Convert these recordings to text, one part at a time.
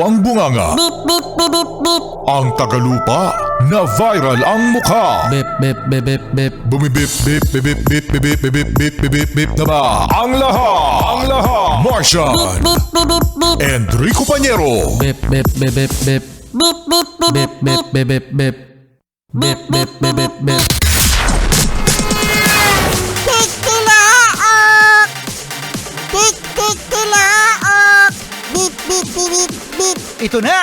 ang bunganga. Beep, beep, beep, beep, beep. Ang tagalupa na viral ang mukha. Bip, bip, bip, bip, bip. Bumibip, bip, bip, bip, bip, bip, bip, bip, bip, bip, bip, bip na ba? Ang lahat. Martian. Beep, beep, beep, beep. Enrico Pañero. Bip, bip, bip, bip, bip. Beep, beep, beep, Bip, bip, bip, bip, bip. Bip, bip, bip, bip, bip. Tik-tilaok! Tik-tik-tilaok! Beep, beep, beep, beep, beep. Ito na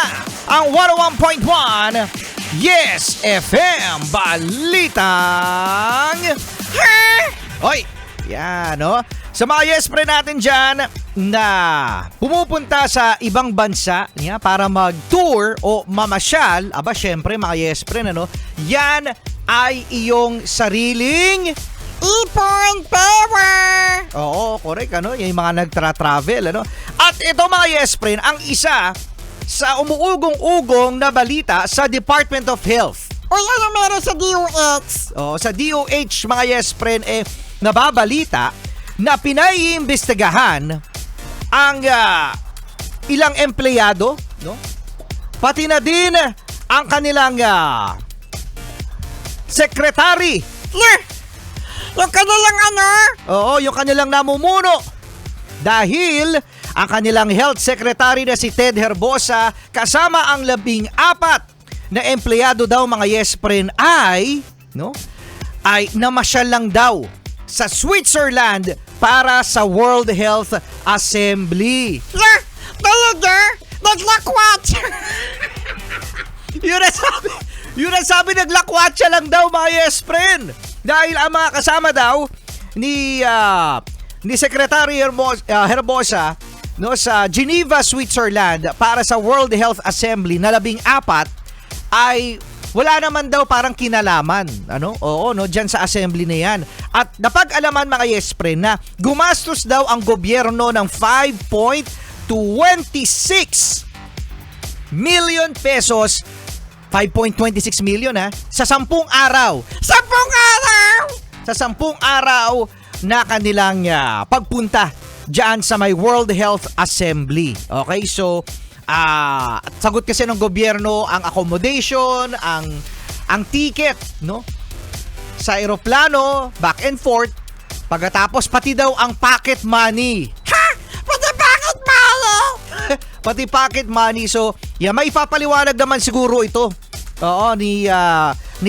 ang 101.1 Yes FM Balitang Hoy, yan no. Sa mga yes pre natin dyan na pumupunta sa ibang bansa para mag-tour o mamasyal, aba syempre mga yes pre na no, yan ay iyong sariling Ipon pera! Oo, correct ano, yung mga nagtra-travel ano. At ito mga yes friend, ang isa sa umuugong-ugong na balita sa Department of Health. Uy, ano meron sa DOH? Oo, sa DOH mga yes friend nababalita na pinaiimbestigahan ang ilang empleyado, no? Pati na din ang kanilang secretary. Yung kanilang ano? Oo, yung kanilang namumuno. Dahil ang kanilang health secretary na si Ted Herbosa kasama ang 14 na empleyado daw mga yes friend ay namasyal lang daw sa Switzerland para sa World Health Assembly. Talaga? Naglakwat! Yun ang sabi, naglakwatsa lang daw mga yes friend. Dahil ang mga kasama daw ni Secretary Herbosa no, sa Geneva, Switzerland para sa World Health Assembly na 14 ay wala naman daw parang kinalaman. Ano? Oo, no, diyan sa assembly na yan. At napag-alaman mga yes friend na gumastos daw ang gobyerno ng 5.26 million pesos 5.26 million sa 10 araw. 10 araw! Sa 10 araw na kanilang pagpunta diyan sa may World Health Assembly. Okay, so sagot kasi ng gobyerno ang accommodation, ang ticket, no? Sa eroplano, back and forth. Pagkatapos pati daw ang pocket money. Ha? Pati bakit malo? Pati pocket money. So, may ipapaliwanag naman siguro ito. Oo, ni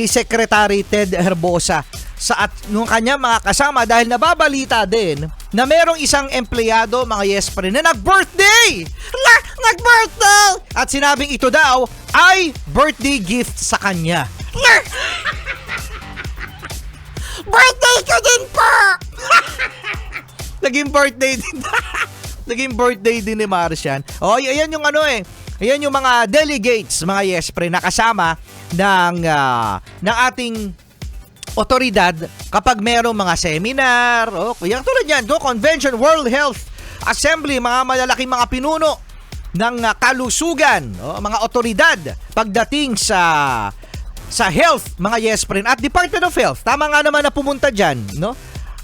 Secretary Ted Herbosa sa nung kanya mga kasama dahil nababalita din na merong isang empleyado mga yes friend na nag-birthday. Nag-birthday! At sinabing ito daw ay birthday gift sa kanya. Birthday ko din po! Naging birthday din. Naging birthday din ni Marcian. Oh, ayan yung ayan yung mga delegates, mga yes pre, na kasama ng ating otoridad kapag merong mga seminar, yung tulad yan, convention, World Health Assembly, mga malalaking mga pinuno ng kalusugan, mga otoridad pagdating sa health, mga yes friend, at Department of Health. Tama nga naman na pumunta dyan, no?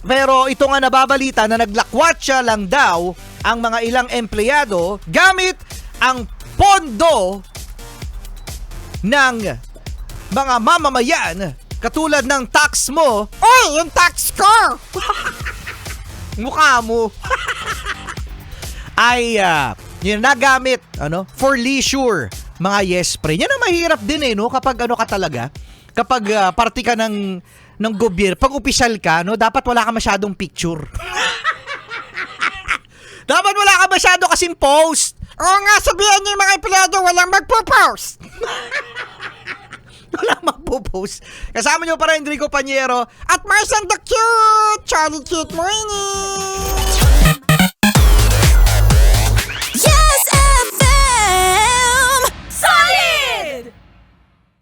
Pero ito nga nababalita na naglakwatsa lang daw ang mga ilang empleyado gamit ang pondo ng mga mamamayan katulad ng tax mo. Uy, yung tax ko! Mukha mo. Ay yun nagamit for leisure mga yes pre. Yan ang mahirap din no kapag ka talaga kapag party ka ng gobyerno, pag opisyal ka dapat wala ka masyadong picture. Dapat wala ka masyado kasing post. Oo nga, sabihan niyo yung mga empleyado walang magpo-post. Walang magpo-post. Kasama niyo pa rin Enrico Pañero at Marcian the Cute! Charlie Cute Morning!